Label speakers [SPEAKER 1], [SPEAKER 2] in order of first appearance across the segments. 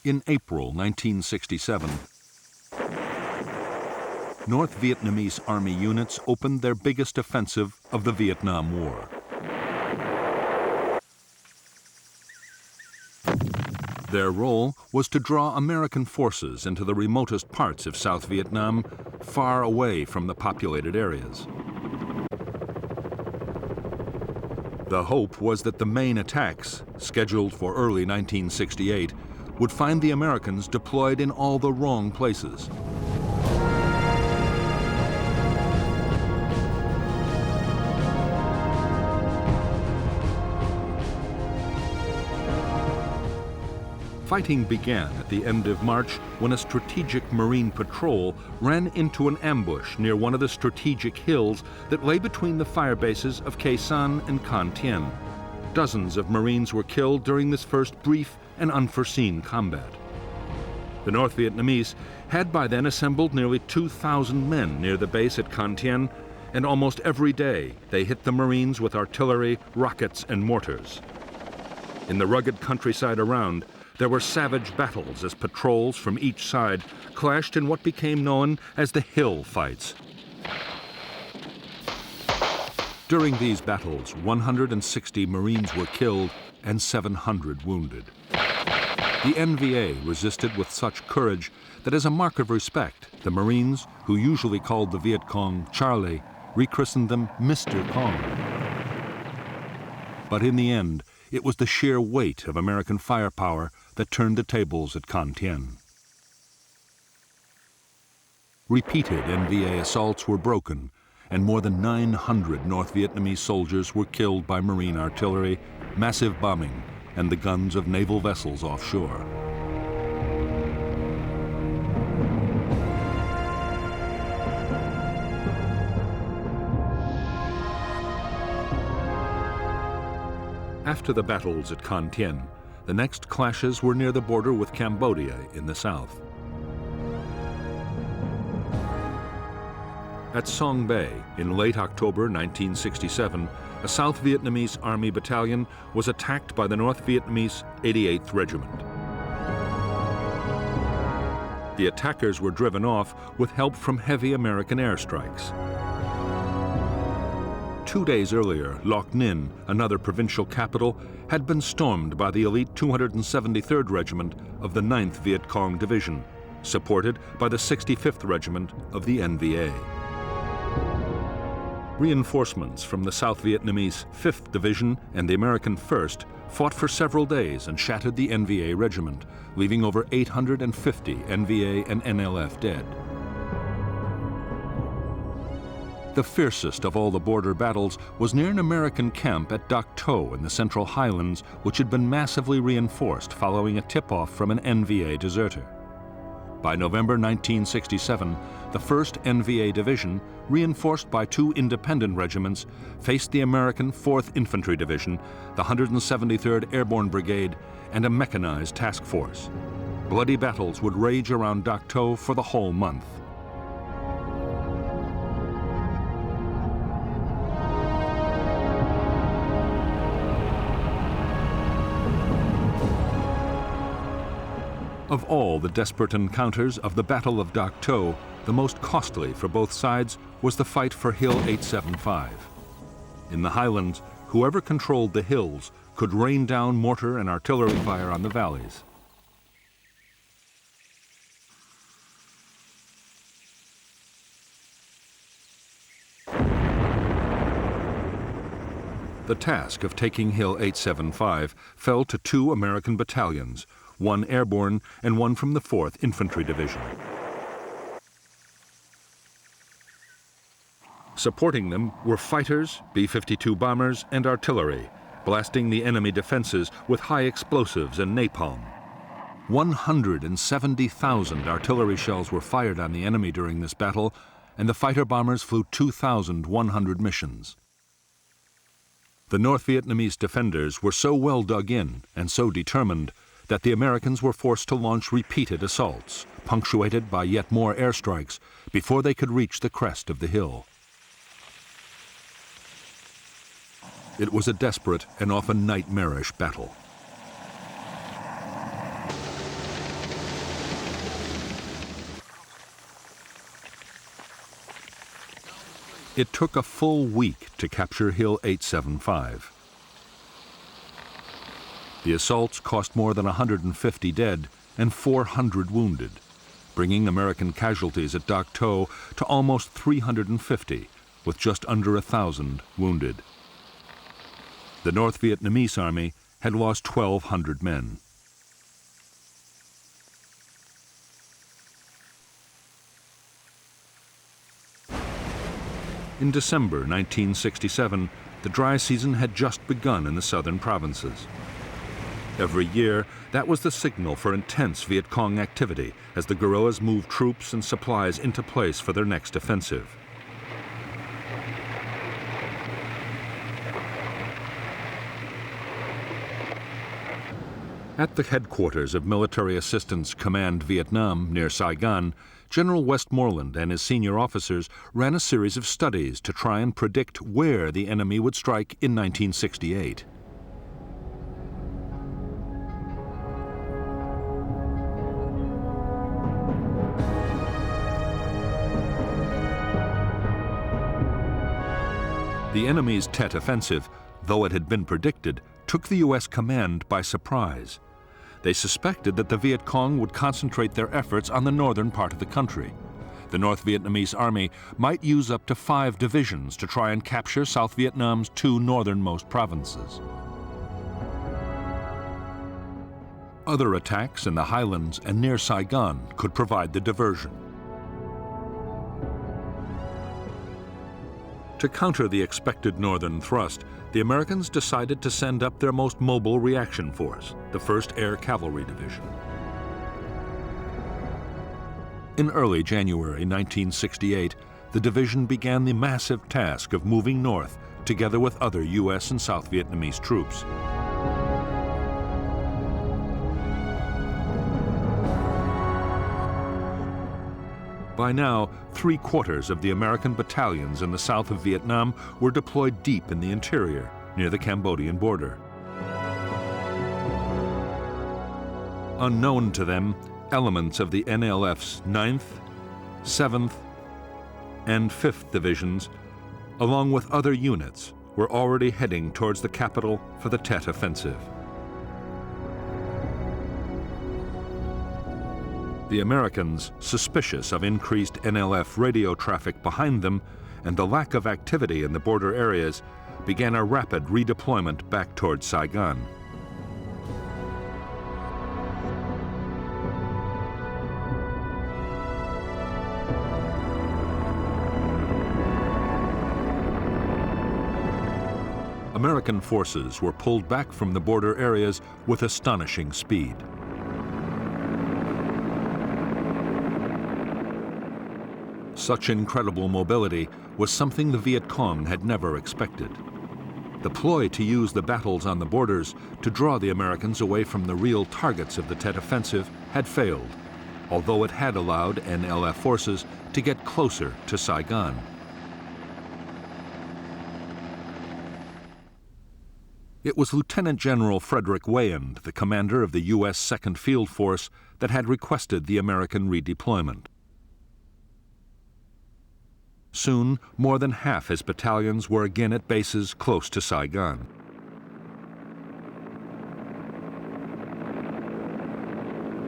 [SPEAKER 1] In April 1967, North Vietnamese Army units opened their biggest offensive of the Vietnam War. Their role was to draw American forces into the remotest parts of South Vietnam, far away from the populated areas. The hope was that the main attacks, scheduled for early 1968, would find the Americans deployed in all the wrong places. Fighting began at the end of March when a strategic Marine patrol ran into an ambush near one of the strategic hills that lay between the fire bases of Khe Sanh and Con Thien. Dozens of Marines were killed during this first brief and unforeseen combat. The North Vietnamese had by then assembled nearly 2,000 men near the base at Con Thien, and almost every day they hit the Marines with artillery, rockets, and mortars. In the rugged countryside around, there were savage battles as patrols from each side clashed in what became known as the hill fights. During these battles, 160 Marines were killed and 700 wounded. The NVA resisted with such courage that as a mark of respect, the Marines, who usually called the Viet Cong Charlie, rechristened them Mr. Cong. But in the end, it was the sheer weight of American firepower that turned the tables at Con Thien. Repeated NVA assaults were broken, and more than 900 North Vietnamese soldiers were killed by Marine artillery, massive bombing, and the guns of naval vessels offshore. After the battles at Con Thien, the next clashes were near the border with Cambodia in the south. At Song Bay, in late October 1967, a South Vietnamese Army battalion was attacked by the North Vietnamese 88th Regiment. The attackers were driven off with help from heavy American airstrikes. 2 days earlier, Loc Ninh, another provincial capital, had been stormed by the elite 273rd Regiment of the 9th Viet Cong Division, supported by the 65th Regiment of the NVA. Reinforcements from the South Vietnamese 5th Division and the American 1st fought for several days and shattered the NVA regiment, leaving over 850 NVA and NLF dead. The fiercest of all the border battles was near an American camp at Dak To in the Central Highlands, which had been massively reinforced following a tip-off from an NVA deserter. By November 1967, the 1st NVA Division, reinforced by 2 independent regiments, faced the American 4th Infantry Division, the 173rd Airborne Brigade, and a mechanized task force. Bloody battles would rage around Dak To for the whole month. Of all the desperate encounters of the Battle of Dak To, the most costly for both sides was the fight for Hill 875. In the highlands, whoever controlled the hills could rain down mortar and artillery fire on the valleys. The task of taking Hill 875 fell to 2 American battalions, 1 airborne and 1 from the 4th Infantry Division. Supporting them were fighters, B-52 bombers, and artillery, blasting the enemy defenses with high explosives and napalm. 170,000 artillery shells were fired on the enemy during this battle, and the fighter bombers flew 2,100 missions. The North Vietnamese defenders were so well dug in and so determined that the Americans were forced to launch repeated assaults, punctuated by yet more airstrikes, before they could reach the crest of the hill. It was a desperate and often nightmarish battle. It took a full week to capture Hill 875. The assaults cost more than 150 dead and 400 wounded, bringing American casualties at Dak To to almost 350, with just under 1,000 wounded. The North Vietnamese army had lost 1,200 men. In December 1967, the dry season had just begun in the southern provinces. Every year, that was the signal for intense Viet Cong activity as the guerrillas moved troops and supplies into place for their next offensive. At the headquarters of Military Assistance Command Vietnam near Saigon, General Westmoreland and his senior officers ran a series of studies to try and predict where the enemy would strike in 1968. The enemy's TET offensive, though it had been predicted, took the U.S. command by surprise. They suspected that the Viet Cong would concentrate their efforts on the northern part of the country. The North Vietnamese army might use up to 5 divisions to try and capture South Vietnam's 2 northernmost provinces. Other attacks in the highlands and near Saigon could provide the diversion. To counter the expected northern thrust, the Americans decided to send up their most mobile reaction force, the 1st Air Cavalry Division. In early January 1968, the division began the massive task of moving north together with other U.S. and South Vietnamese troops. By now, 3/4 of the American battalions in the south of Vietnam were deployed deep in the interior, near the Cambodian border. Unknown to them, elements of the NLF's 9th, 7th, and 5th Divisions, along with other units, were already heading towards the capital for the TET offensive. The Americans, suspicious of increased NLF radio traffic behind them and the lack of activity in the border areas, began a rapid redeployment back towards Saigon. American forces were pulled back from the border areas with astonishing speed. Such incredible mobility was something the Viet Cong had never expected. The ploy to use the battles on the borders to draw the Americans away from the real targets of the TET offensive had failed, although it had allowed NLF forces to get closer to Saigon. It was Lieutenant General Frederick Wayand, the commander of the U.S. Second Field Force, that had requested the American redeployment. Soon, more than half his battalions were again at bases close to Saigon.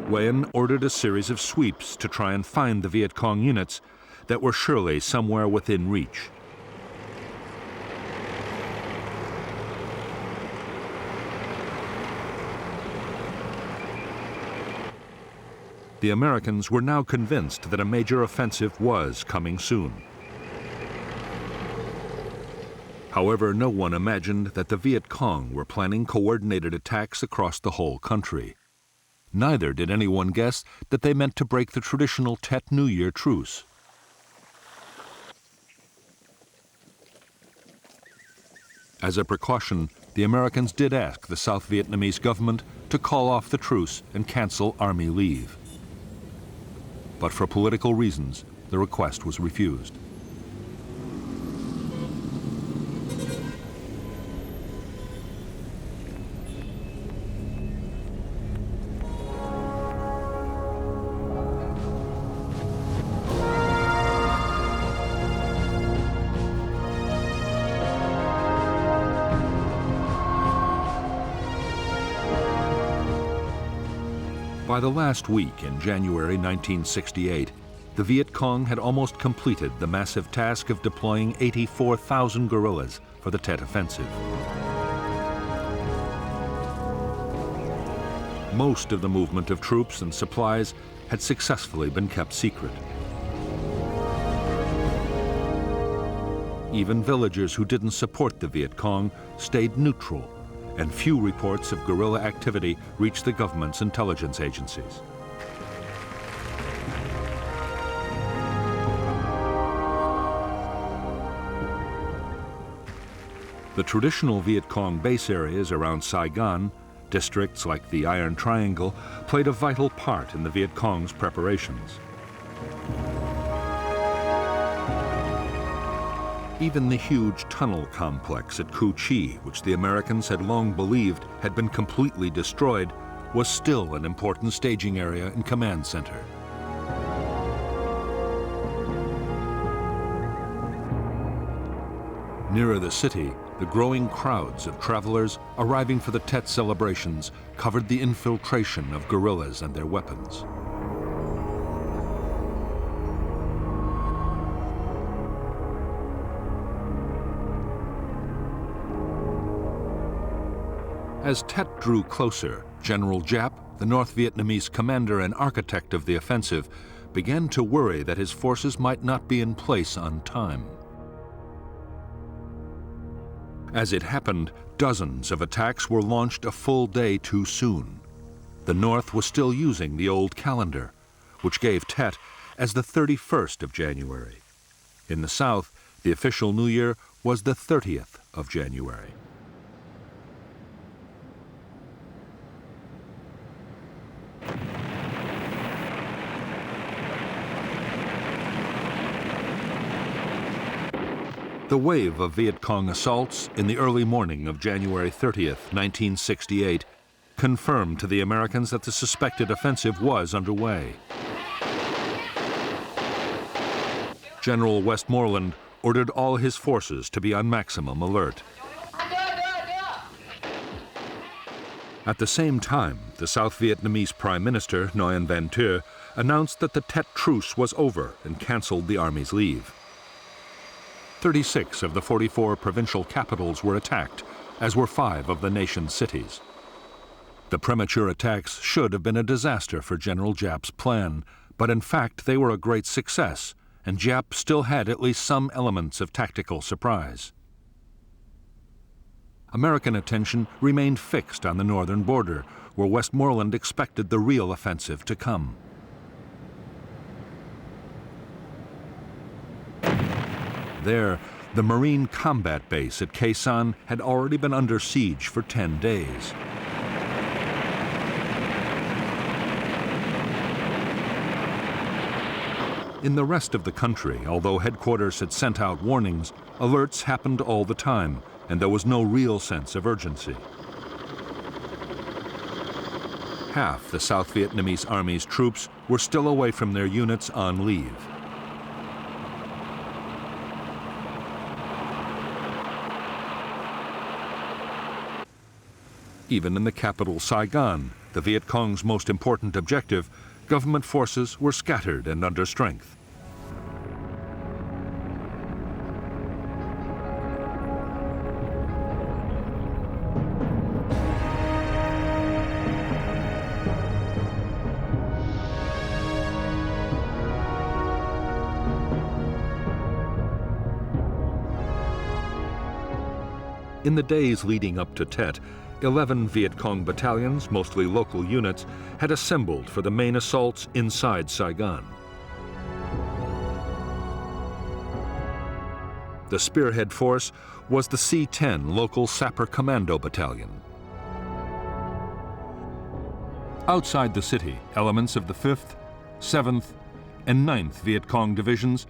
[SPEAKER 1] Wayand ordered a series of sweeps to try and find the Viet Cong units that were surely somewhere within reach. The Americans were now convinced that a major offensive was coming soon. However, no one imagined that the Viet Cong were planning coordinated attacks across the whole country. Neither did anyone guess that they meant to break the traditional Tet New Year truce. As a precaution, the Americans did ask the South Vietnamese government to call off the truce and cancel army leave. But for political reasons, the request was refused. By the last week in January 1968, the Viet Cong had almost completed the massive task of deploying 84,000 guerrillas for the Tet Offensive. Most of the movement of troops and supplies had successfully been kept secret. Even villagers who didn't support the Viet Cong stayed neutral, and few reports of guerrilla activity reached the government's intelligence agencies. The traditional Viet Cong base areas around Saigon, districts like the Iron Triangle, played a vital part in the Viet Cong's preparations. Even the huge tunnel complex at Cu Chi, which the Americans had long believed had been completely destroyed, was still an important staging area and command center. Nearer the city, the growing crowds of travelers arriving for the Tet celebrations covered the infiltration of guerrillas and their weapons. As Tet drew closer, General Giap, the North Vietnamese commander and architect of the offensive, began to worry that his forces might not be in place on time. As it happened, dozens of attacks were launched a full day too soon. The North was still using the old calendar, which gave Tet as the 31st of January. In the South, the official New Year was the 30th of January. The wave of Viet Cong assaults in the early morning of January 30th, 1968, confirmed to the Americans that the suspected offensive was underway. General Westmoreland ordered all his forces to be on maximum alert. At the same time, the South Vietnamese Prime Minister, Nguyen Van Thieu, announced that the Tet truce was over and canceled the army's leave. 36 of the 44 provincial capitals were attacked, as were 5 of the nation's cities. The premature attacks should have been a disaster for General Giap's plan, but in fact they were a great success, and Giap still had at least some elements of tactical surprise. American attention remained fixed on the northern border, where Westmoreland expected the real offensive to come. There, the Marine combat base at Khe Sanh had already been under siege for 10 days. In the rest of the country, although headquarters had sent out warnings, alerts happened all the time, and there was no real sense of urgency. Half the South Vietnamese Army's troops were still away from their units on leave. Even in the capital, Saigon, the Viet Cong's most important objective, government forces were scattered and under strength. In the days leading up to Tet, 11 Viet Cong battalions, mostly local units, had assembled for the main assaults inside Saigon. The spearhead force was the C-10 local Sapper Commando Battalion. Outside the city, elements of the 5th, 7th, and 9th Viet Cong divisions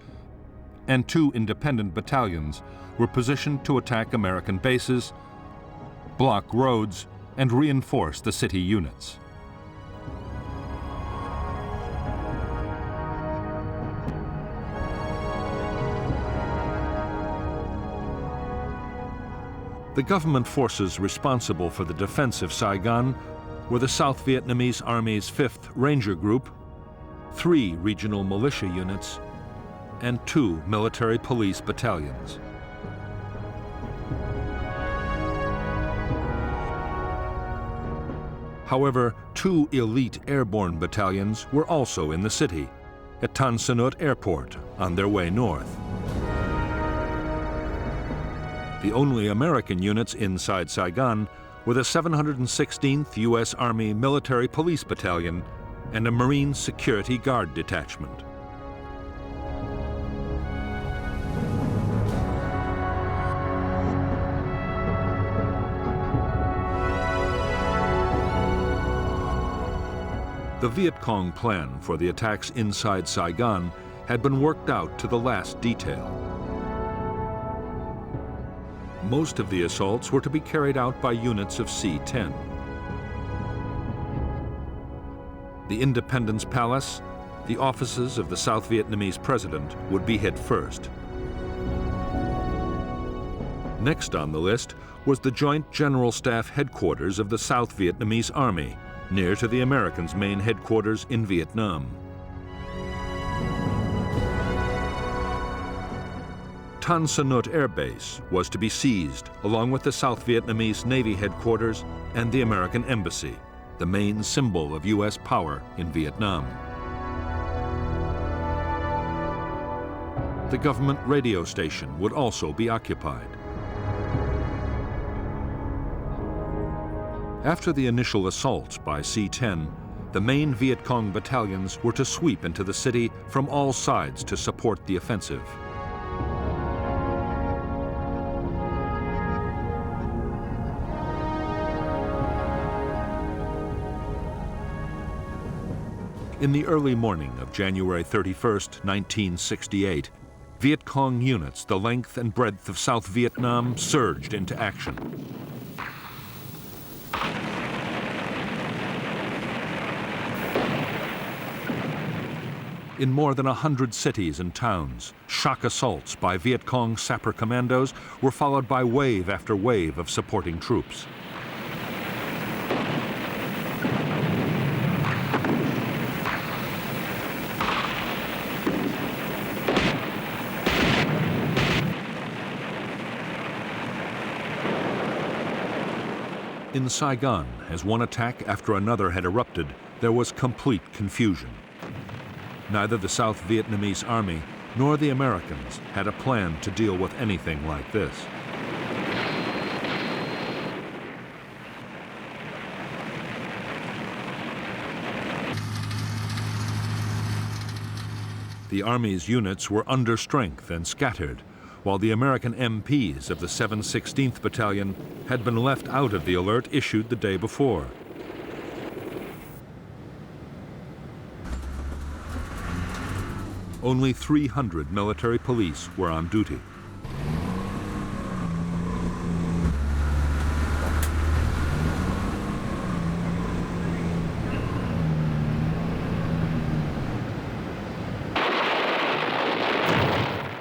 [SPEAKER 1] and 2 independent battalions were positioned to attack American bases, block roads, and reinforce the city units. The government forces responsible for the defense of Saigon were the South Vietnamese Army's 5th Ranger Group, 3 regional militia units, and 2 military police battalions. However, 2 elite airborne battalions were also in the city, at Tan Son Nhut Airport, on their way north. The only American units inside Saigon were the 716th U.S. Army Military Police Battalion and a Marine Security Guard detachment. The Viet Cong plan for the attacks inside Saigon had been worked out to the last detail. Most of the assaults were to be carried out by units of C-10. The Independence Palace, the offices of the South Vietnamese president, would be hit first. Next on the list was the Joint General Staff headquarters of the South Vietnamese Army, near to the Americans' main headquarters in Vietnam. Tan Son Nhut Air Base was to be seized, along with the South Vietnamese Navy headquarters and the American Embassy, the main symbol of U.S. power in Vietnam. The government radio station would also be occupied. After the initial assaults by C-10, the main Viet Cong battalions were to sweep into the city from all sides to support the offensive. In the early morning of January 31st, 1968, Viet Cong units the length and breadth of South Vietnam surged into action. In more than 100 cities and towns, shock assaults by Viet Cong sapper commandos were followed by wave after wave of supporting troops. In Saigon, as one attack after another had erupted, there was complete confusion. Neither the South Vietnamese Army nor the Americans had a plan to deal with anything like this. The Army's units were under strength and scattered, while the American MPs of the 716th Battalion had been left out of the alert issued the day before. Only 300 military police were on duty.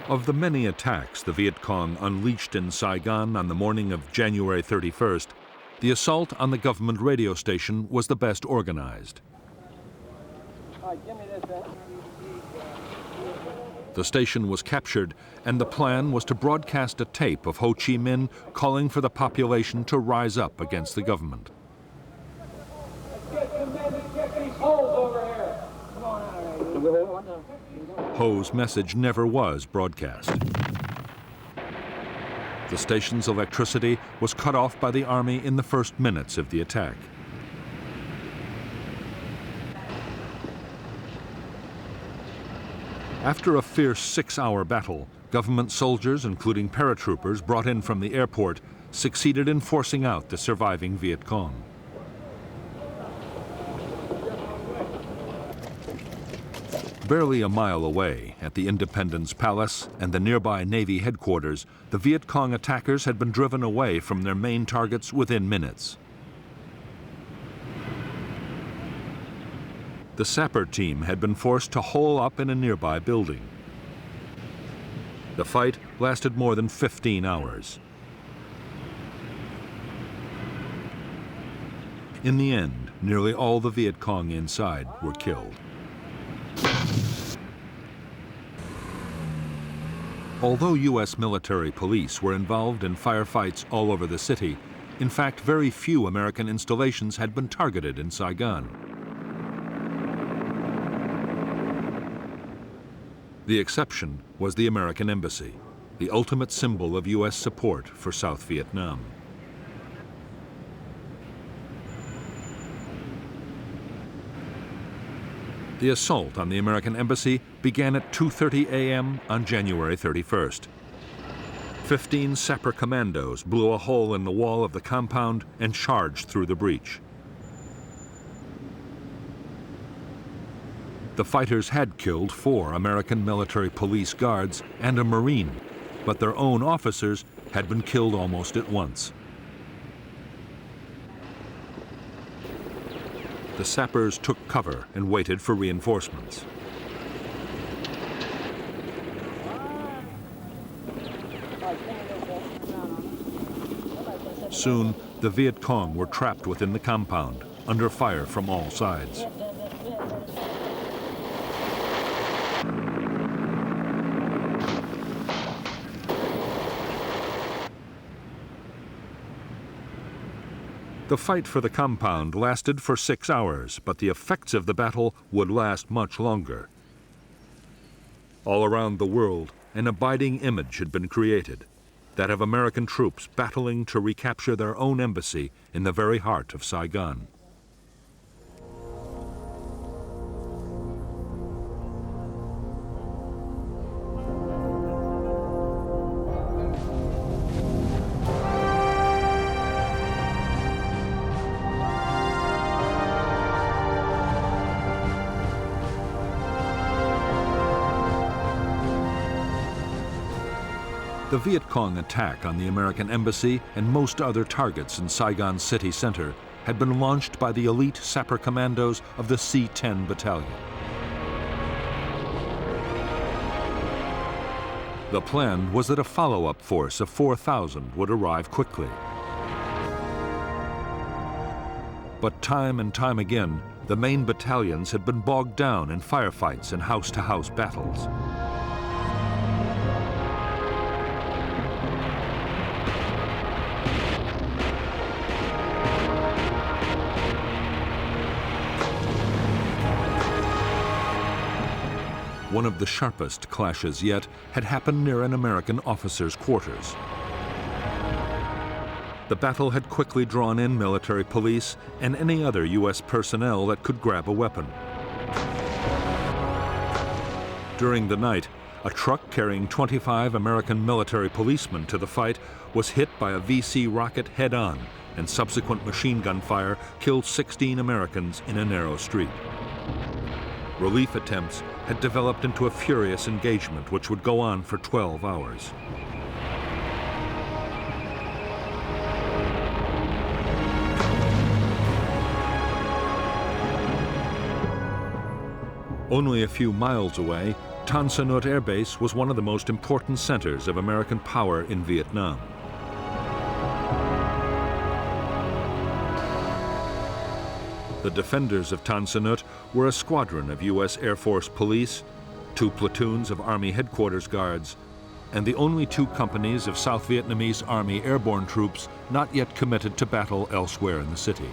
[SPEAKER 1] Of the many attacks the Viet Cong unleashed in Saigon on the morning of January 31st, the assault on the government radio station was the best organized. The station was captured, and the plan was to broadcast a tape of Ho Chi Minh calling for the population to rise up against the government. Ho's message never was broadcast. The station's electricity was cut off by the Army in the first minutes of the attack. After a fierce 6-hour battle, government soldiers, including paratroopers brought in from the airport, succeeded in forcing out the surviving Viet Cong. Barely a mile away, at the Independence Palace and the nearby Navy headquarters, the Viet Cong attackers had been driven away from their main targets within minutes. The sapper team had been forced to hole up in a nearby building. The fight lasted more than 15 hours. In the end, nearly all the Viet Cong inside were killed. Although U.S. military police were involved in firefights all over the city, in fact, very few American installations had been targeted in Saigon. The exception was the American embassy, the ultimate symbol of U.S. support for South Vietnam. The assault on the American embassy began at 2:30 a.m. on January 31st. 15 Sapper commandos blew a hole in the wall of the compound and charged through the breach. The fighters had killed 4 American military police guards and a Marine, but their own officers had been killed almost at once. The sappers took cover and waited for reinforcements. Soon, the Viet Cong were trapped within the compound, under fire from all sides. The fight for the compound lasted for 6 hours, but the effects of the battle would last much longer. All around the world, an abiding image had been created, that of American troops battling to recapture their own embassy in the very heart of Saigon. The Viet Cong attack on the American embassy and most other targets in Saigon city center had been launched by the elite Sapper commandos of the C-10 battalion. The plan was that a follow-up force of 4,000 would arrive quickly. But time and time again, the main battalions had been bogged down in firefights and house-to-house battles. One of the sharpest clashes yet had happened near an American officer's quarters. The battle had quickly drawn in military police and any other U.S. personnel that could grab a weapon. During the night, a truck carrying 25 American military policemen to the fight was hit by a VC rocket head-on, and subsequent machine gun fire killed 16 Americans in a narrow street. Relief attempts had developed into a furious engagement which would go on for 12 hours. Only a few miles away, Tan Son Nhut Air Base was one of the most important centers of American power in Vietnam. The defenders of Tan Son Nhut were a squadron of U.S. Air Force police, 2 platoons of Army Headquarters Guards, and the only 2 companies of South Vietnamese Army airborne troops not yet committed to battle elsewhere in the city.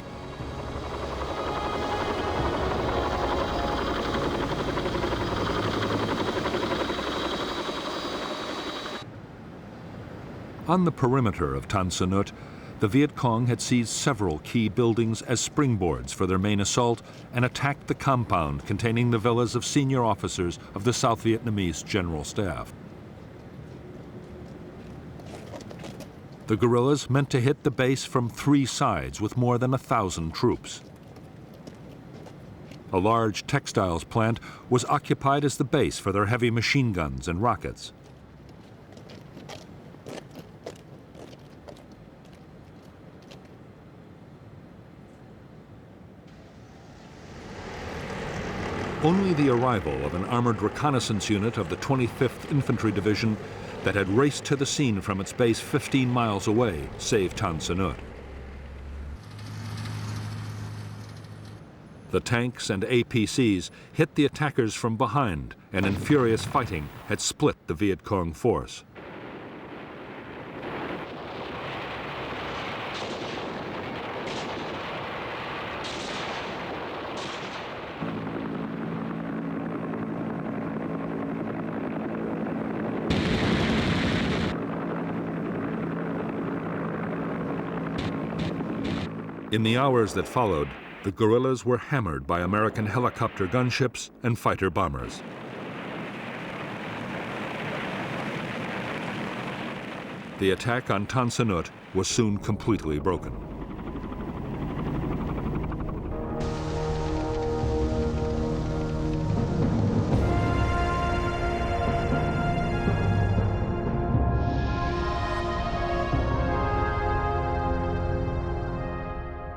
[SPEAKER 1] On the perimeter of Tan Son Nhut, the Viet Cong had seized several key buildings as springboards for their main assault and attacked the compound containing the villas of senior officers of the South Vietnamese General Staff. The guerrillas meant to hit the base from 3 sides with more than 1,000 troops. A large textiles plant was occupied as the base for their heavy machine guns and rockets. Only the arrival of an armored reconnaissance unit of the 25th Infantry Division that had raced to the scene from its base 15 miles away saved Tan Son Nhut. The tanks and APCs hit the attackers from behind and in furious fighting had split the Viet Cong force. In the hours that followed, the guerrillas were hammered by American helicopter gunships and fighter bombers. The attack on Tan Son Nhut was soon completely broken.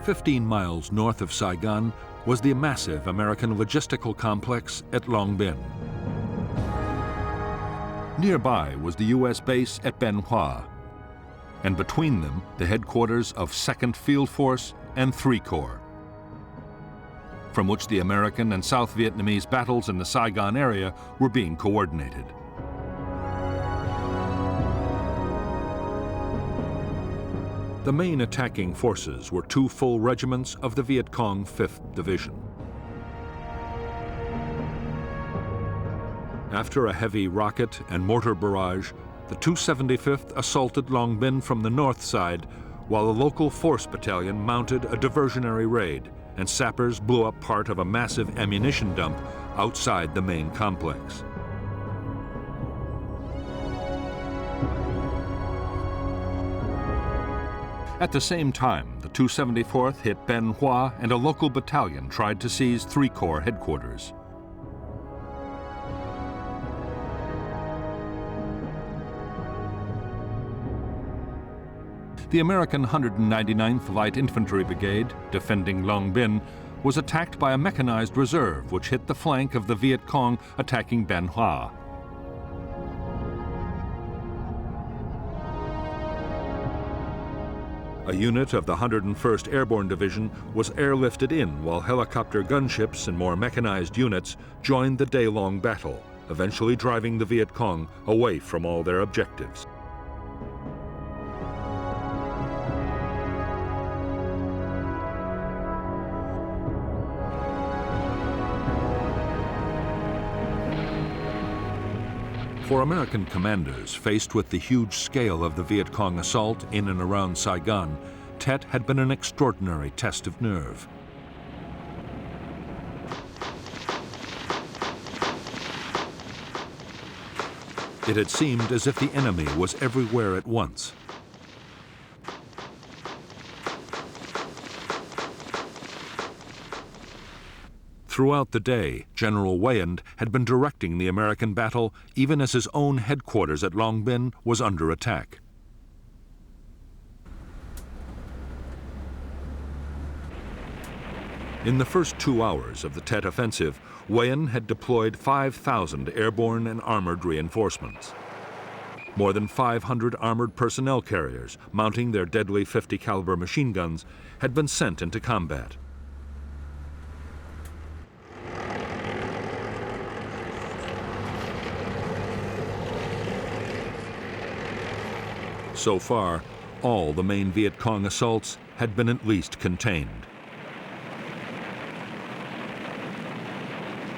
[SPEAKER 1] "15 miles north of Saigon was the massive American logistical complex at Long Binh. Nearby was the U.S. base at Bien Hoa, and between them the headquarters of 2nd Field Force and 3 Corps, from which the American and South Vietnamese battles in the Saigon area were being coordinated. The main attacking forces were 2 full regiments of the Viet Cong 5th Division. After a heavy rocket and mortar barrage, the 275th assaulted Long Binh from the north side, while a local force battalion mounted a diversionary raid, and sappers blew up part of a massive ammunition dump outside the main complex. At the same time, the 274th hit Bien Hoa, and a local battalion tried to seize 3 Corps headquarters. The American 199th Light Infantry Brigade, defending Long Binh, was attacked by a mechanized reserve which hit the flank of the Viet Cong attacking Bien Hoa. A unit of the 101st Airborne Division was airlifted in while helicopter gunships and more mechanized units joined the day-long battle, eventually driving the Viet Cong away from all their objectives. For American commanders faced with the huge scale of the Viet Cong assault in and around Saigon, TET had been an extraordinary test of nerve. It had seemed as if the enemy was everywhere at once. Throughout the day, General Weyand had been directing the American battle even as his own headquarters at Long Binh was under attack. In the first 2 hours of the TET offensive, Weyand had deployed 5,000 airborne and armored reinforcements. More than 500 armored personnel carriers, mounting their deadly .50 caliber machine guns, had been sent into combat. So far, all the main Viet Cong assaults had been at least contained.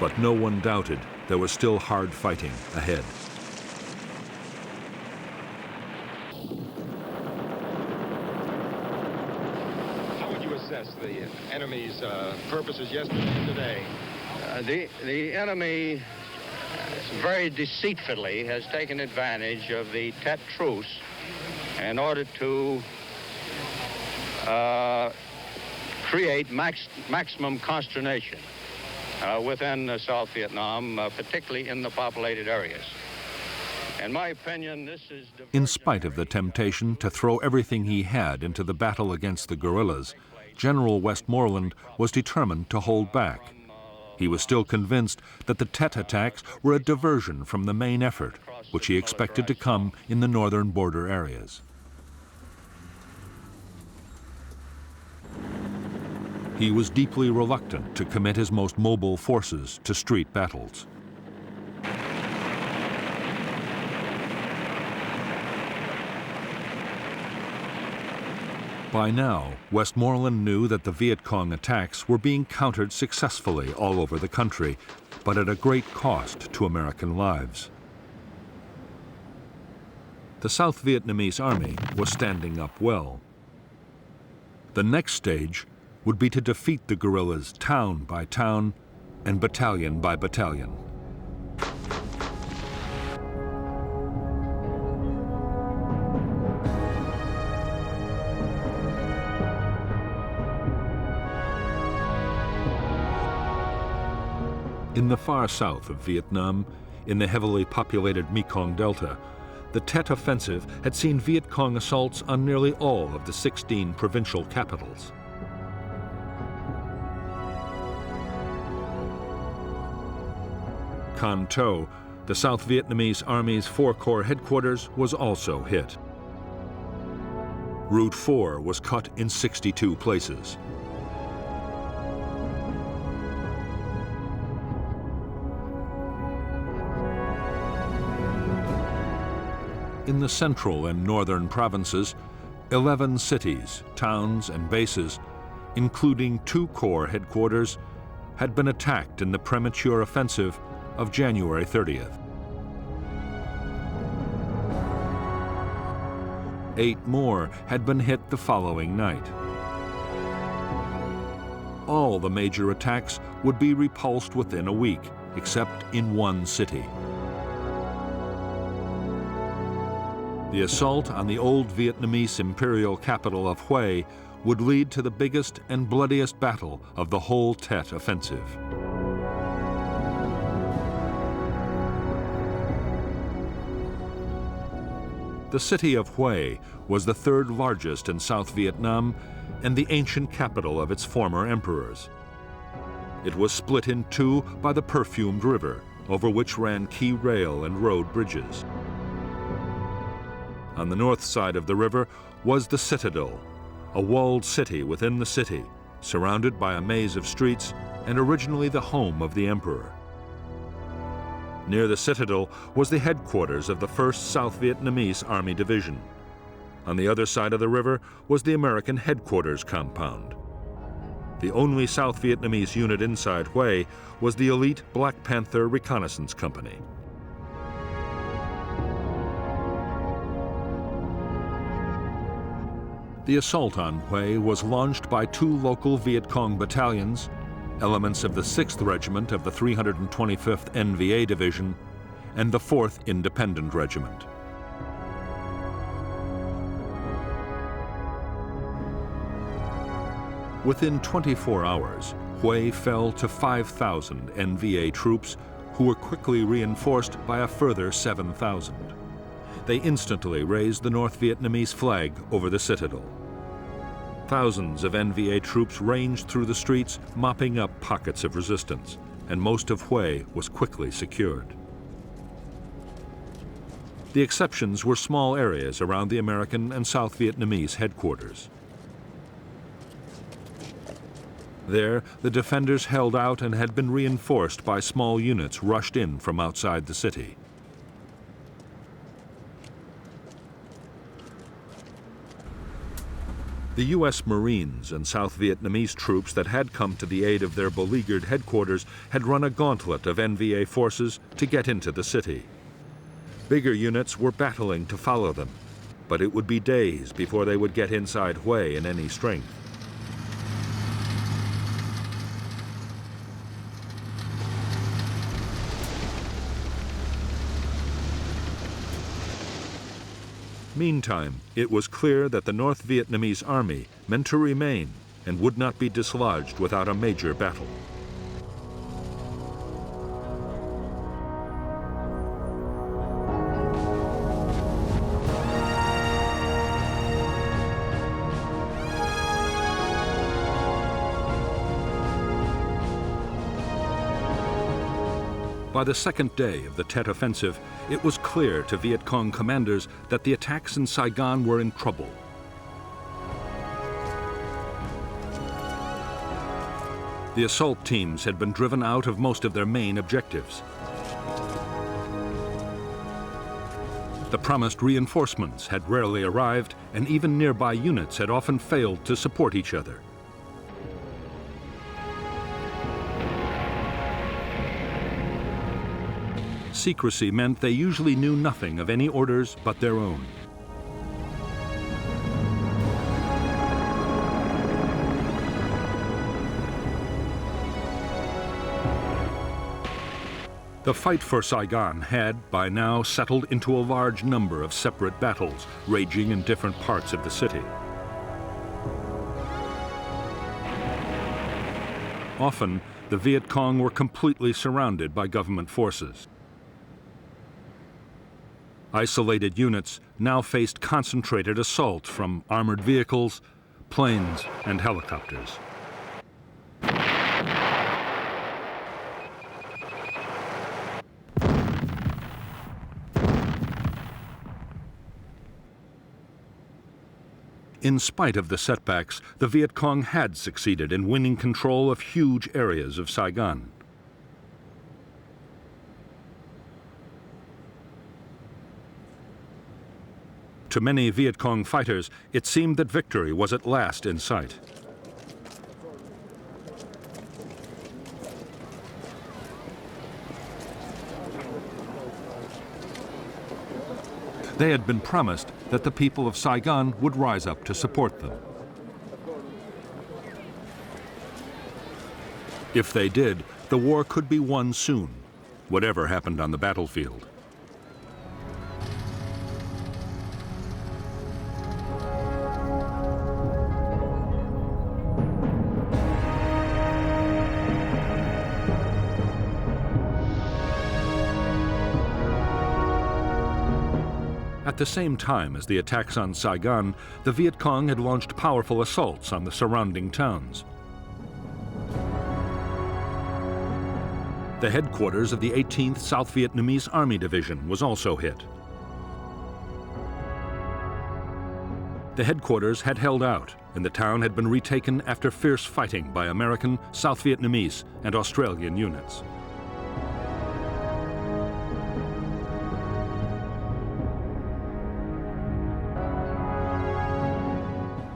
[SPEAKER 1] But no one doubted there was still hard fighting ahead.
[SPEAKER 2] How would you assess the enemy's purposes yesterday and today?
[SPEAKER 3] The enemy very deceitfully has taken advantage of the TET truce in order to create maximum consternation within South Vietnam, particularly in the populated areas. In my opinion, this is...
[SPEAKER 1] In spite of the temptation to throw everything he had into the battle against the guerrillas, General Westmoreland was determined to hold back. He was still convinced that the TET attacks were a diversion from the main effort, which he expected to come in the northern border areas. he was deeply reluctant to commit his most mobile forces to street battles. By now, Westmoreland knew that the Viet Cong attacks were being countered successfully all over the country, but at a great cost to American lives. The South Vietnamese army was standing up well. The next stage would be to defeat the guerrillas town by town and battalion by battalion. In the far south of Vietnam, in the heavily populated Mekong Delta, the TET offensive had seen Viet Cong assaults on nearly all of the 16 provincial capitals. Can Tho, the South Vietnamese Army's 4 Corps headquarters, was also hit. Route 4 was cut in 62 places. In the central and northern provinces, 11 cities, towns, and bases, including 2 Corps headquarters, had been attacked in the premature offensive of January 30th. 8 more had been hit the following night. All the major attacks would be repulsed within a week, except in 1 city. The assault on the old Vietnamese imperial capital of Hue would lead to the biggest and bloodiest battle of the whole TET offensive. The city of Hue was the 3rd largest in South Vietnam and the ancient capital of its former emperors. It was split in 2 by the Perfumed River, over which ran key rail and road bridges. On the north side of the river was the Citadel, a walled city within the city, surrounded by a maze of streets and originally the home of the emperor. Near the Citadel was the headquarters of the 1st South Vietnamese Army Division. On the other side of the river was the American headquarters compound. The only South Vietnamese unit inside Hue was the elite Black Panther Reconnaissance Company. The assault on Hue was launched by 2 local Viet Cong battalions, elements of the 6th Regiment of the 325th NVA Division, and the 4th Independent Regiment. Within 24 hours, Hue fell to 5,000 NVA troops, who were quickly reinforced by a further 7,000. They instantly raised the North Vietnamese flag over the citadel. Thousands of NVA troops ranged through the streets, mopping up pockets of resistance, and most of Hue was quickly secured. The exceptions were small areas around the American and South Vietnamese headquarters. There, the defenders held out and had been reinforced by small units rushed in from outside the city. The U.S. Marines and South Vietnamese troops that had come to the aid of their beleaguered headquarters had run a gauntlet of NVA forces to get into the city. Bigger units were battling to follow them, but it would be days before they would get inside Hue in any strength. Meantime, it was clear that the North Vietnamese army meant to remain and would not be dislodged without a major battle. By the second day of the TET offensive, it was clear to Viet Cong commanders that the attacks in Saigon were in trouble. The assault teams had been driven out of most of their main objectives. The promised reinforcements had rarely arrived, and even nearby units had often failed to support each other. Secrecy meant they usually knew nothing of any orders but their own. The fight for Saigon had, by now, settled into a large number of separate battles, raging in different parts of the city. Often, the Viet Cong were completely surrounded by government forces. Isolated units now faced concentrated assault from armored vehicles, planes, and helicopters. In spite of the setbacks, the Viet Cong had succeeded in winning control of huge areas of Saigon. To many Viet Cong fighters, it seemed that victory was at last in sight. They had been promised that the people of Saigon would rise up to support them. If they did, the war could be won soon, whatever happened on the battlefield. At the same time as the attacks on Saigon, the Viet Cong had launched powerful assaults on the surrounding towns. The headquarters of the 18th South Vietnamese Army Division was also hit. The headquarters had held out, and the town had been retaken after fierce fighting by American, South Vietnamese, and Australian units.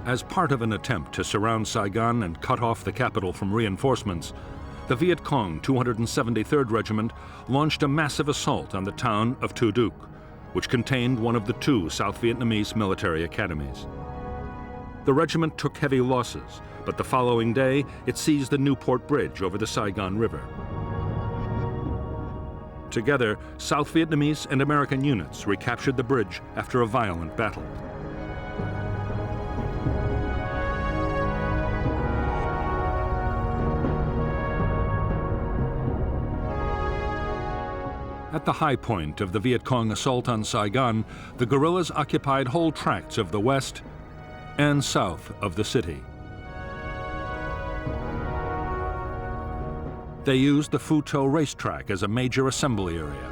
[SPEAKER 1] As part of an attempt to surround Saigon and cut off the capital from reinforcements, the Viet Cong 273rd Regiment launched a massive assault on the town of Tu Duc, which contained one of the two South Vietnamese military academies. The regiment took heavy losses, but the following day it seized the Newport Bridge over the Saigon River. Together, South Vietnamese and American units recaptured the bridge after a violent battle. At the high point of the Viet Cong assault on Saigon, the guerrillas occupied whole tracts of the west and south of the city. They used the Phu To racetrack as a major assembly area.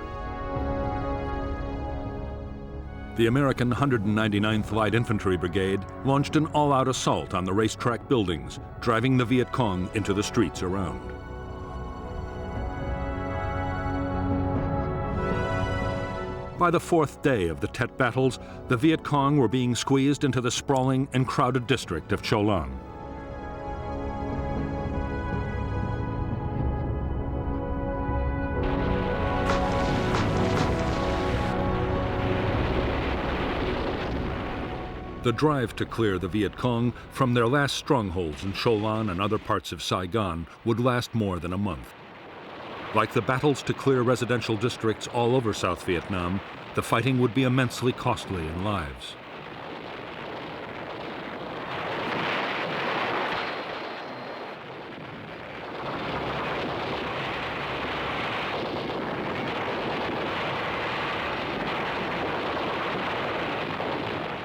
[SPEAKER 1] The American 199th Light Infantry Brigade launched an all-out assault on the racetrack buildings, driving the Viet Cong into the streets around. By the fourth day of the TET battles, the Viet Cong were being squeezed into the sprawling and crowded district of Cho Lan. The drive to clear the Viet Cong from their last strongholds in Cho Lan and other parts of Saigon would last more than a month. Like the battles to clear residential districts all over South Vietnam, the fighting would be immensely costly in lives.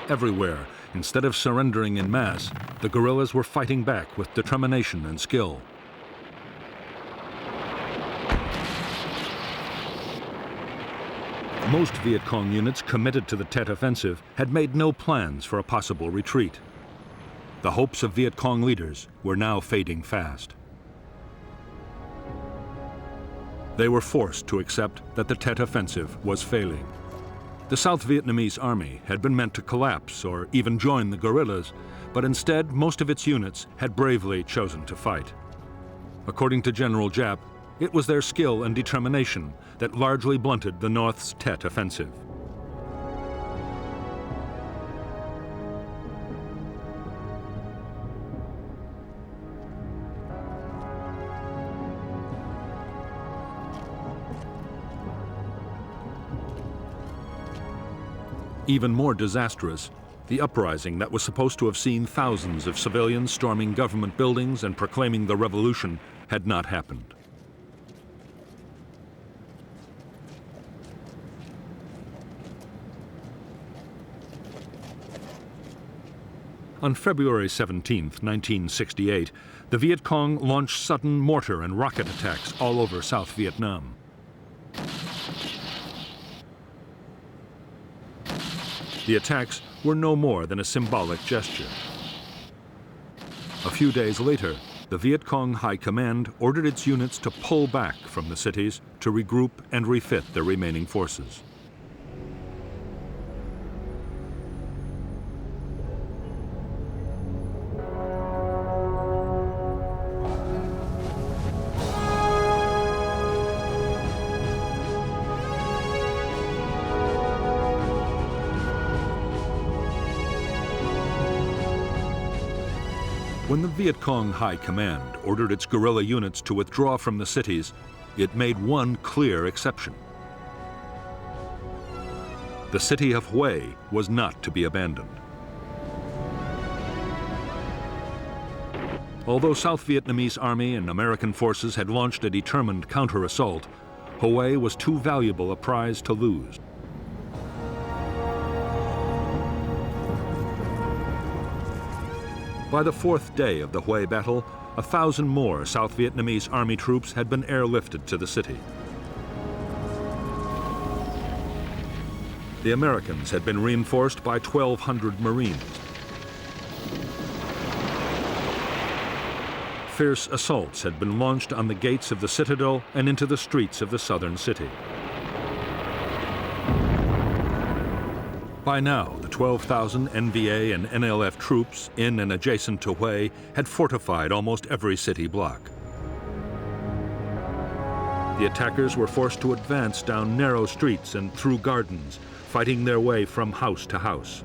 [SPEAKER 1] Everywhere, instead of surrendering in mass, the guerrillas were fighting back with determination and skill. Most Viet Cong units committed to the TET offensive had made no plans for a possible retreat. The hopes of Viet Cong leaders were now fading fast. They were forced to accept that the Tet Offensive was failing. The South Vietnamese army had been meant to collapse or even join the guerrillas, but instead most of its units had bravely chosen to fight. According to General Giap, it was their skill and determination that largely blunted the North's Tet Offensive. Even more disastrous, the uprising that was supposed to have seen thousands of civilians storming government buildings and proclaiming the revolution had not happened. On February 17, 1968, the Viet Cong launched sudden mortar and rocket attacks all over South Vietnam. The attacks were no more than a symbolic gesture. A few days later, the Viet Cong High Command ordered its units to pull back from the cities to regroup and refit their remaining forces. When the Viet Cong High Command ordered its guerrilla units to withdraw from the cities, it made one clear exception. The city of Hue was not to be abandoned. Although South Vietnamese army and American forces had launched a determined counter-assault, Hue was too valuable a prize to lose. By the fourth day of the Hue battle, 1,000 more South Vietnamese army troops had been airlifted to the city. The Americans had been reinforced by 1,200 Marines. Fierce assaults had been launched on the gates of the citadel and into the streets of the southern city. By now, the 12,000 NVA and NLF troops in and adjacent to Hue had fortified almost every city block. The attackers were forced to advance down narrow streets and through gardens, fighting their way from house to house.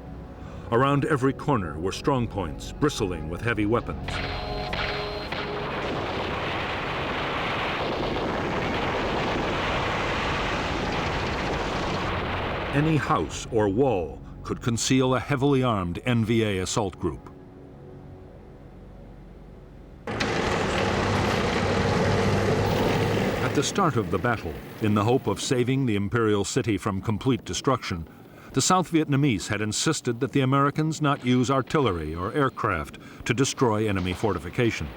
[SPEAKER 1] Around every corner were strongpoints bristling with heavy weapons. Any house or wall could conceal a heavily armed NVA assault group. At the start of the battle, in the hope of saving the imperial city from complete destruction, the South Vietnamese had insisted that the Americans not use artillery or aircraft to destroy enemy fortifications.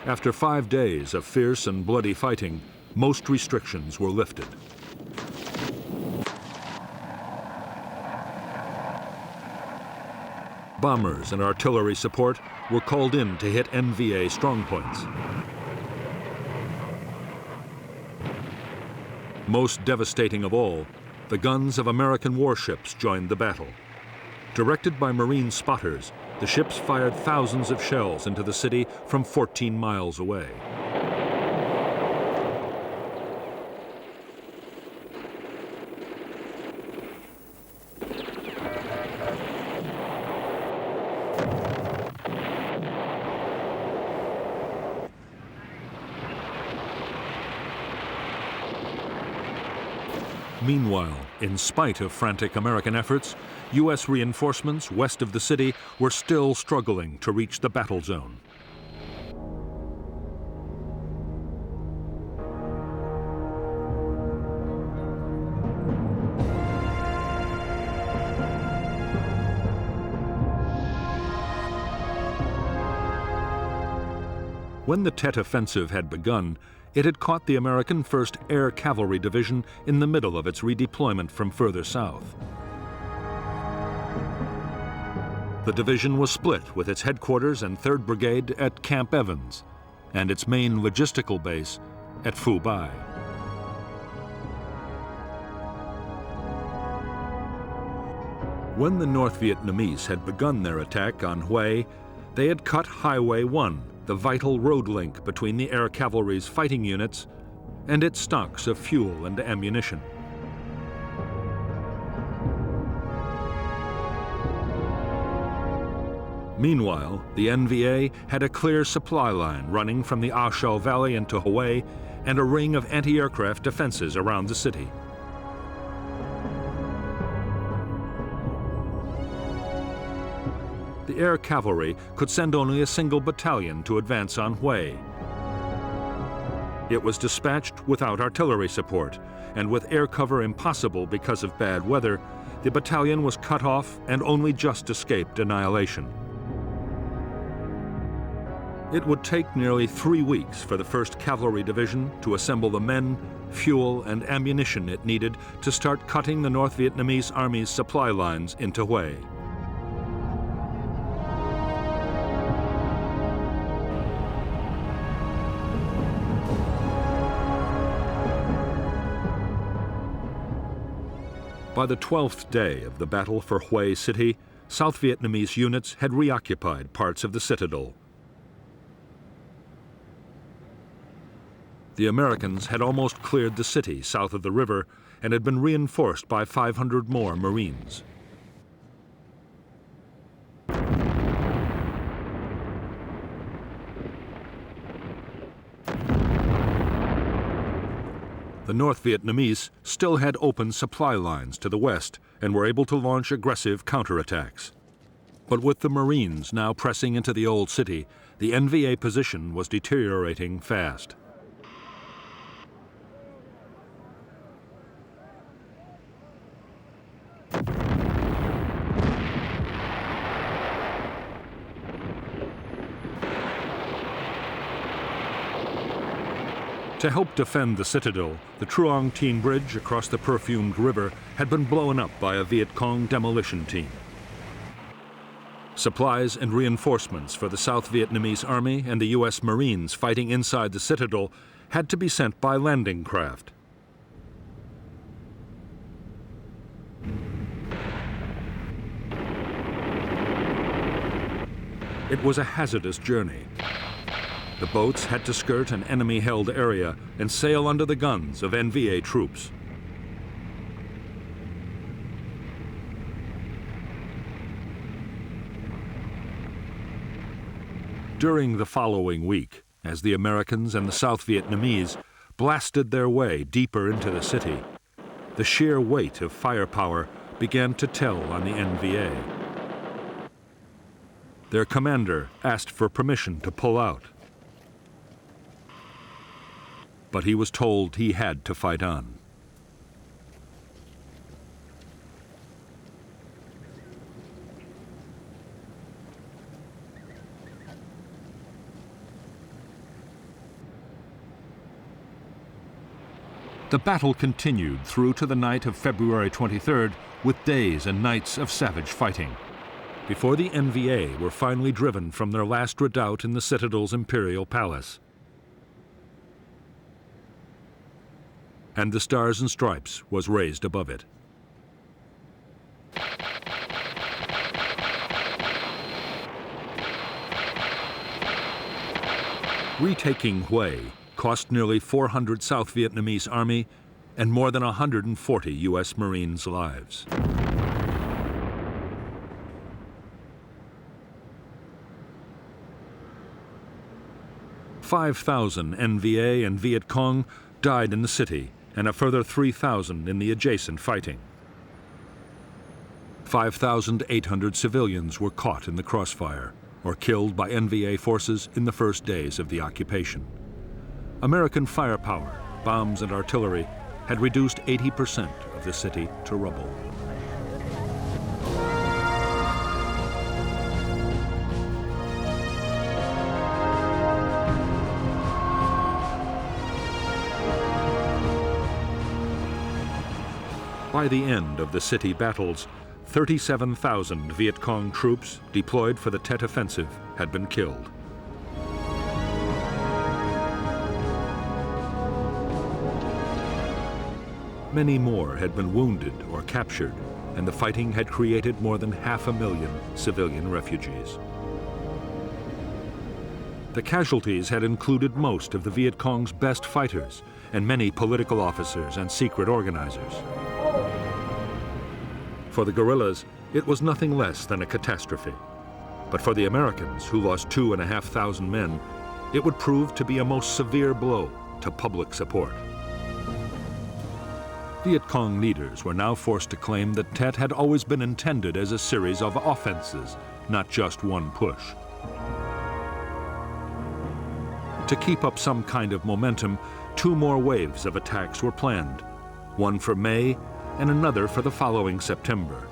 [SPEAKER 1] After 5 days of fierce and bloody fighting, most restrictions were lifted. Bombers and artillery support were called in to hit NVA strongpoints. Most devastating of all, the guns of American warships joined the battle. Directed by Marine spotters, the ships fired thousands of shells into the city from 14 miles away. Meanwhile, in spite of frantic American efforts, U.S. reinforcements west of the city were still struggling to reach the battle zone. When the Tet Offensive had begun, it had caught the American 1st Air Cavalry Division in the middle of its redeployment from further south. The division was split with its headquarters and 3rd Brigade at Camp Evans and its main logistical base at Phu Bai. When the North Vietnamese had begun their attack on Hue, they had cut Highway 1, the vital road link between the air cavalry's fighting units and its stocks of fuel and ammunition. Meanwhile, the NVA had a clear supply line running from the A Shau Valley into Hue and a ring of anti-aircraft defenses around the city. The air cavalry could send only a single battalion to advance on Hue. It was dispatched without artillery support, and with air cover impossible because of bad weather, the battalion was cut off and only just escaped annihilation. It would take nearly 3 weeks for the 1st Cavalry Division to assemble the men, fuel, and ammunition it needed to start cutting the North Vietnamese Army's supply lines into Hue. By the 12th day of the battle for Hue City, South Vietnamese units had reoccupied parts of the citadel. The Americans had almost cleared the city south of the river and had been reinforced by 500 more Marines. The North Vietnamese still had open supply lines to the west and were able to launch aggressive counterattacks. But with the Marines now pressing into the old city, the NVA position was deteriorating fast. To help defend the citadel, the Truong Tien Bridge across the perfumed river had been blown up by a Viet Cong demolition team. Supplies and reinforcements for the South Vietnamese Army and the U.S. Marines fighting inside the citadel had to be sent by landing craft. It was a hazardous journey. The boats had to skirt an enemy-held area and sail under the guns of NVA troops. During the following week, as the Americans and the South Vietnamese blasted their way deeper into the city, the sheer weight of firepower began to tell on the NVA. Their commander asked for permission to pull out, but he was told he had to fight on. The battle continued through to the night of February 23rd with days and nights of savage fighting, before the NVA were finally driven from their last redoubt in the Citadel's Imperial Palace. And the Stars and Stripes was raised above it. Retaking Hue cost nearly 400 South Vietnamese Army and more than 140 U.S. Marines' lives. "5,000 NVA and Viet Cong died in the city, and a further 3,000 in the adjacent fighting. 5,800 civilians were caught in the crossfire or killed by NVA forces in the first days of the occupation. American firepower, bombs and artillery had reduced 80% of the city to rubble. By the end of the city battles, 37,000 Viet Cong troops deployed for the Tet Offensive had been killed. Many more had been wounded or captured, and the fighting had created more than 500,000 civilian refugees. The casualties had included most of the Viet Cong's best fighters and many political officers and secret organizers. For the guerrillas, it was nothing less than a catastrophe. But for the Americans, who lost 2,500 men, it would prove to be a most severe blow to public support. Viet Cong leaders were now forced to claim that Tet had always been intended as a series of offenses, not just one push. To keep up some kind of momentum, 2 more waves of attacks were planned, one for May and another for the following September.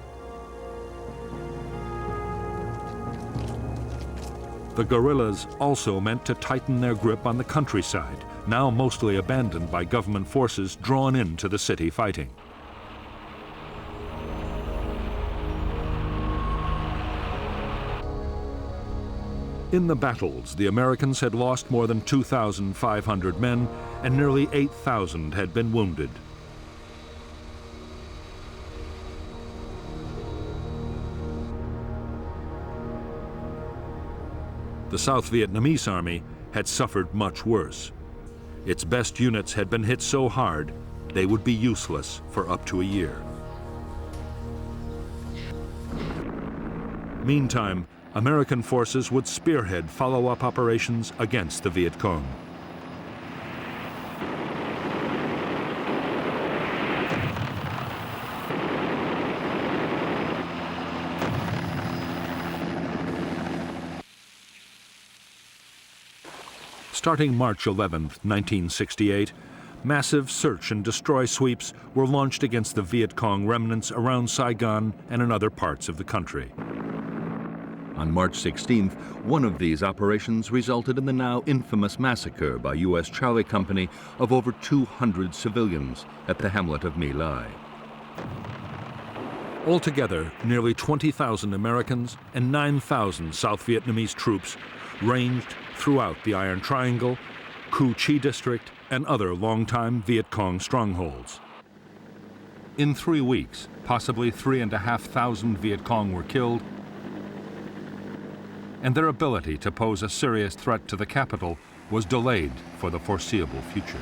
[SPEAKER 1] The guerrillas also meant to tighten their grip on the countryside, now mostly abandoned by government forces drawn into the city fighting. In the battles, the Americans had lost more than 2,500 men, and nearly 8,000 had been wounded. The South Vietnamese army had suffered much worse. Its best units had been hit so hard, they would be useless for up to a year. Meantime, American forces would spearhead follow-up operations against the Viet Cong. Starting March 11, 1968, massive search and destroy sweeps were launched against the Viet Cong remnants around Saigon and in other parts of the country.
[SPEAKER 4] On March 16th, one of these operations resulted in the now infamous massacre by U.S. Charlie Company of over 200 civilians at the hamlet of My Lai.
[SPEAKER 1] Altogether, nearly 20,000 Americans and 9,000 South Vietnamese troops ranged throughout the Iron Triangle, Cu Chi District, and other longtime Viet Cong strongholds. In 3 weeks, possibly 3,500 Viet Cong were killed, and their ability to pose a serious threat to the capital was delayed for the foreseeable future.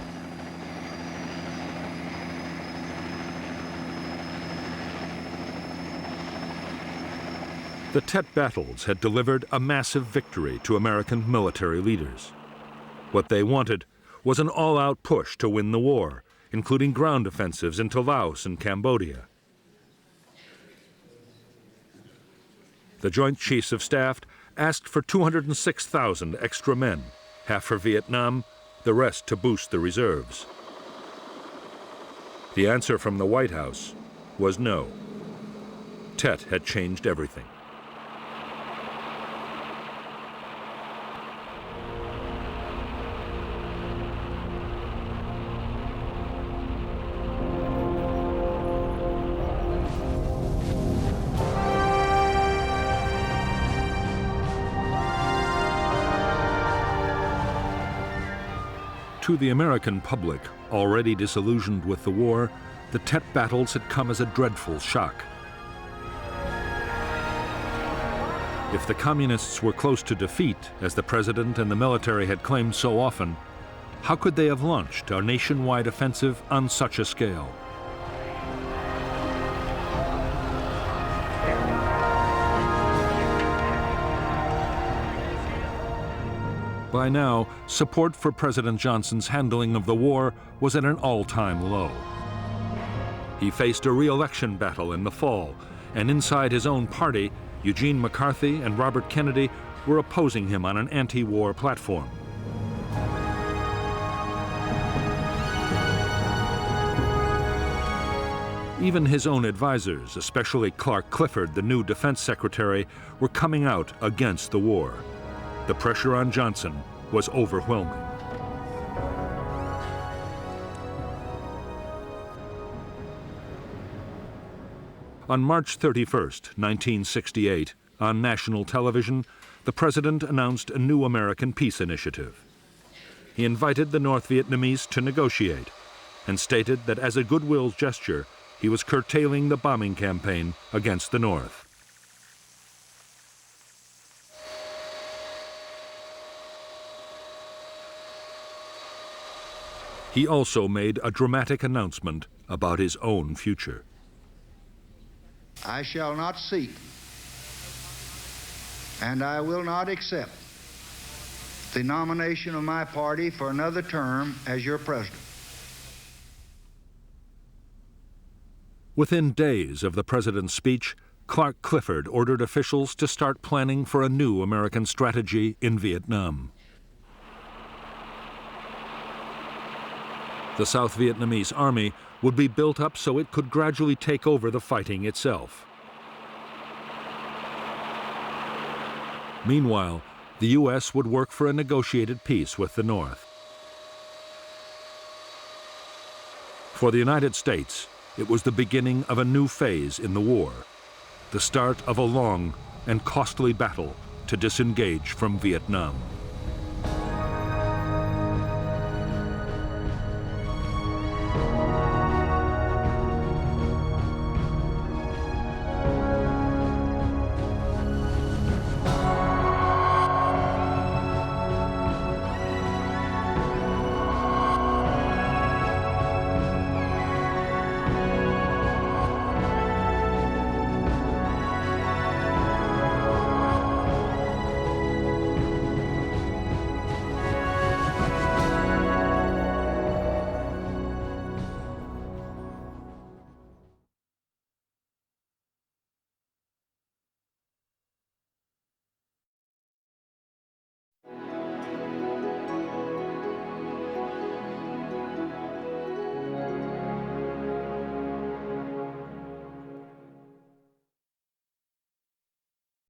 [SPEAKER 1] The Tet battles had delivered a massive victory to American military leaders. What they wanted was an all-out push to win the war, including ground offensives into Laos and Cambodia. The Joint Chiefs of Staff asked for 206,000 extra men, half for Vietnam, the rest to boost the reserves. The answer from the White House was no. Tet had changed everything. To the American public, already disillusioned with the war, the Tet battles had come as a dreadful shock. If the communists were close to defeat, as the president and the military had claimed so often, how could they have launched a nationwide offensive on such a scale? By now, support for President Johnson's handling of the war was at an all-time low. He faced a re-election battle in the fall, and inside his own party, Eugene McCarthy and Robert Kennedy were opposing him on an anti-war platform. Even his own advisors, especially Clark Clifford, the new defense secretary, were coming out against the war. The pressure on Johnson was overwhelming. On March 31st, 1968, on national television, the president announced a new American peace initiative. He invited the North Vietnamese to negotiate and stated that as a goodwill gesture, he was curtailing the bombing campaign against the North. He also made a dramatic announcement about his own future.
[SPEAKER 5] I shall not seek, and I will not accept the nomination of my party for another term as your president.
[SPEAKER 1] Within days of the president's speech, Clark Clifford ordered officials to start planning for a new American strategy in Vietnam. The South Vietnamese army would be built up so it could gradually take over the fighting itself. Meanwhile, the U.S. would work for a negotiated peace with the North. For the United States, it was the beginning of a new phase in the war, the start of a long and costly battle to disengage from Vietnam.